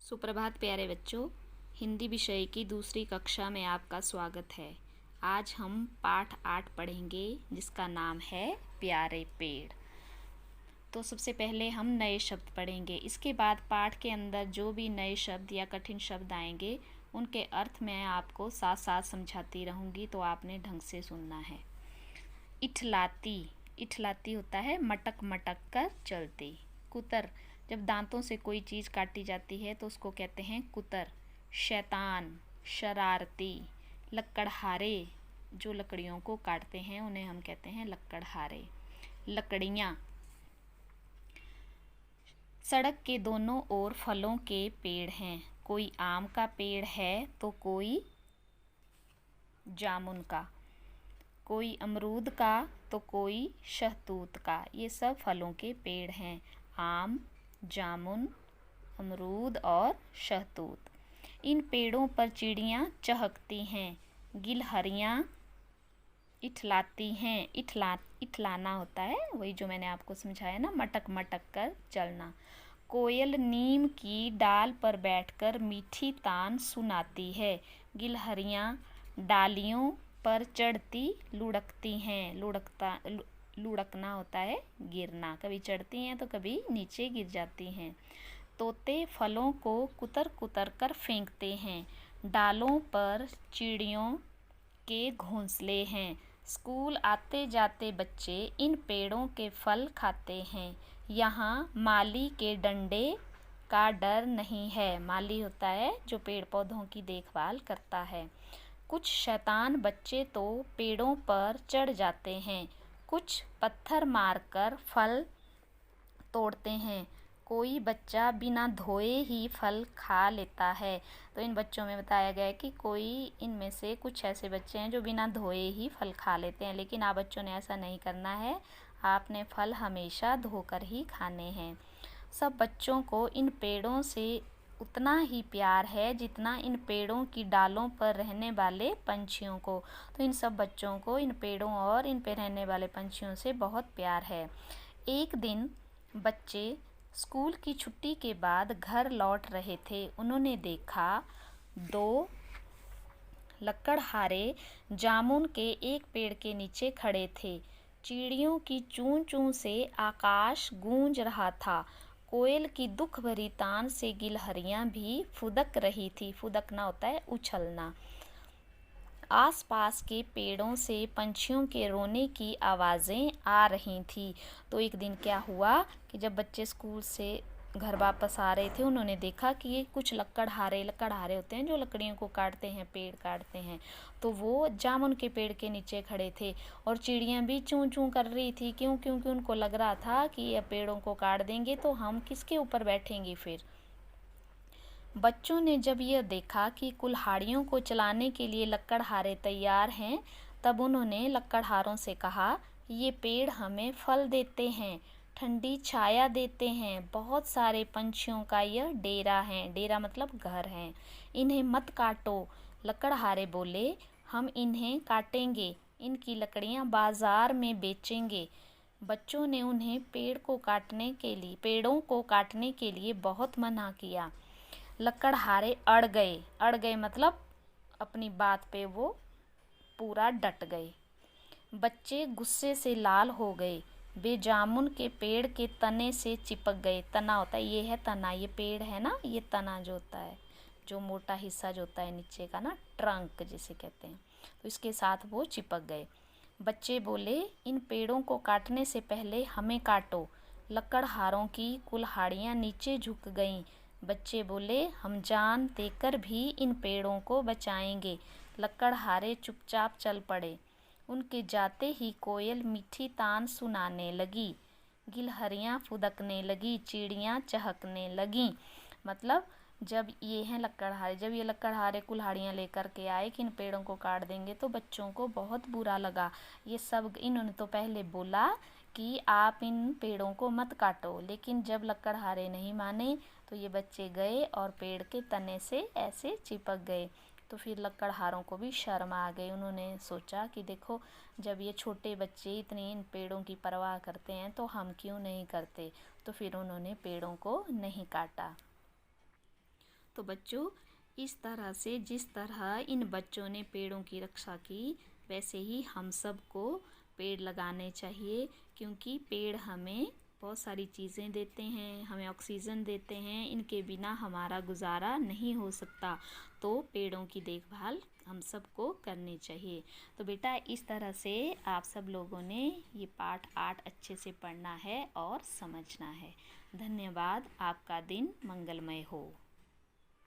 सुप्रभात प्यारे बच्चों। हिंदी विषय की दूसरी कक्षा में आपका स्वागत है। आज हम पाठ 8 पढ़ेंगे जिसका नाम है प्यारे पेड़। तो सबसे पहले हम नए शब्द पढ़ेंगे। इसके बाद पाठ के अंदर जो भी नए शब्द या कठिन शब्द आएंगे उनके अर्थ मैं आपको साथ साथ समझाती रहूँगी, तो आपने ढंग से सुनना है। इठलाती, इठलाती होता है मटक मटक कर चलती। कुतर, जब दांतों से कोई चीज़ काटी जाती है तो उसको कहते हैं कुतर। शैतान, शरारती। लकड़हारे, जो लकड़ियों को काटते हैं उन्हें हम कहते हैं लकड़हारे। लकड़ियाँ, सड़क के दोनों ओर फलों के पेड़ हैं। कोई आम का पेड़ है तो कोई जामुन का, कोई अमरूद का तो कोई शहतूत का। ये सब फलों के पेड़ हैं, आम, जामुन, अमरूद और शहतूत। इन पेड़ों पर चिड़ियाँ चहकती हैं, गिलहरियाँ इठलाती हैं। इठलाना होता है वही जो मैंने आपको समझाया ना, मटक मटक कर चलना। कोयल नीम की डाल पर बैठकर मीठी तान सुनाती है। गिलहरियाँ डालियों पर चढ़ती लुढ़कती हैं। लुढ़कना होता है गिरना, कभी चढ़ती हैं तो कभी नीचे गिर जाती हैं। तोते फलों को कुतर कुतर कर फेंकते हैं। डालों पर चिड़ियों के घोंसले हैं। स्कूल आते जाते बच्चे इन पेड़ों के फल खाते हैं। यहाँ माली के डंडे का डर नहीं है। माली होता है जो पेड़ पौधों की देखभाल करता है। कुछ शैतान बच्चे तो पेड़ों पर चढ़ जाते हैं, कुछ पत्थर मारकर फल तोड़ते हैं। कोई बच्चा बिना धोए ही फल खा लेता है। तो इन बच्चों में बताया गया है कि कोई इनमें से कुछ ऐसे बच्चे हैं जो बिना धोए ही फल खा लेते हैं, लेकिन आप बच्चों ने ऐसा नहीं करना है। आपने फल हमेशा धोकर ही खाने हैं। सब बच्चों को इन पेड़ों से उतना ही प्यार है जितना इन पेड़ों की डालों पर रहने वाले पंछियों को। तो इन सब बच्चों को इन पेड़ों और इन पे रहने वाले पंछियों से बहुत प्यार है। एक दिन बच्चे स्कूल की छुट्टी के बाद घर लौट रहे थे। उन्होंने देखा दो लकड़हारे जामुन के एक पेड़ के नीचे खड़े थे। चिड़ियों की चूं चूं से आकाश गूंज रहा था। कोयल की दुख भरी तान से गिलहरियां भी फुदक रही थी। फुदकना होता है उछलना। आसपास के पेड़ों से पंछियों के रोने की आवाज़ें आ रही थी। तो एक दिन क्या हुआ कि जब बच्चे स्कूल से घर वापस आ रहे थे, उन्होंने देखा कि ये कुछ लकड़हारे होते हैं जो लकड़ियों को काटते हैं, पेड़ काटते हैं। तो वो जामुन के पेड़ के नीचे खड़े थे और चिड़ियाँ भी चूं चूं कर रही थी। क्योंकि उनको लग रहा था कि ये पेड़ों को काट देंगे तो हम किसके ऊपर बैठेंगे फिर। बच्चों ने जब यह देखा कि कुल्हाड़ियों को चलाने के लिए लकड़हारे तैयार हैं, तब उन्होंने लकड़हारों से कहा, ये पेड़ हमें फल देते हैं, ठंडी छाया देते हैं, बहुत सारे पंछियों का यह डेरा है। डेरा मतलब घर है, इन्हें मत काटो। लकड़हारे बोले, हम इन्हें काटेंगे, इनकी लकड़ियां बाजार में बेचेंगे। बच्चों ने उन्हें पेड़ों को काटने के लिए बहुत मना किया। लकड़हारे अड़ गए मतलब अपनी बात पे वो पूरा डट गए। बच्चे गुस्से से लाल हो गए। वे जामुन के पेड़ के तने से चिपक गए। तना होता है, ये है तना, ये पेड़ है ना, ये तना जो होता है, जो मोटा हिस्सा जो होता है नीचे का ना, ट्रंक जिसे कहते हैं, तो इसके साथ वो चिपक गए। बच्चे बोले, इन पेड़ों को काटने से पहले हमें काटो। लकड़हारों की कुल्हाड़ियाँ नीचे झुक गईं। बच्चे बोले, हम जान देकर भी इन पेड़ों को बचाएंगे। लकड़हारे चुपचाप चल पड़े। उनके जाते ही कोयल मीठी तान सुनाने लगी, गिलहरियाँ फुदकने लगी, चिड़ियाँ चहकने लगीं। मतलब जब ये लकड़हारे कुल्हाड़ियाँ लेकर के आए कि इन पेड़ों को काट देंगे, तो बच्चों को बहुत बुरा लगा। इन्होंने तो पहले बोला कि आप इन पेड़ों को मत काटो, लेकिन जब लकड़हारे नहीं माने तो ये बच्चे गए और पेड़ के तने से ऐसे चिपक गए। तो फिर लकड़हारों को भी शर्म आ गई। उन्होंने सोचा कि देखो, जब ये छोटे बच्चे इतनी इन पेड़ों की परवाह करते हैं तो हम क्यों नहीं करते। तो फिर उन्होंने पेड़ों को नहीं काटा। तो बच्चों, इस तरह से जिस तरह इन बच्चों ने पेड़ों की रक्षा की, वैसे ही हम सबको पेड़ लगाने चाहिए, क्योंकि पेड़ हमें बहुत सारी चीज़ें देते हैं, हमें ऑक्सीजन देते हैं, इनके बिना हमारा गुजारा नहीं हो सकता। तो पेड़ों की देखभाल हम सबको करनी चाहिए। तो बेटा, इस तरह से आप सब लोगों ने ये पाठ 8 अच्छे से पढ़ना है और समझना है। धन्यवाद। आपका दिन मंगलमय हो।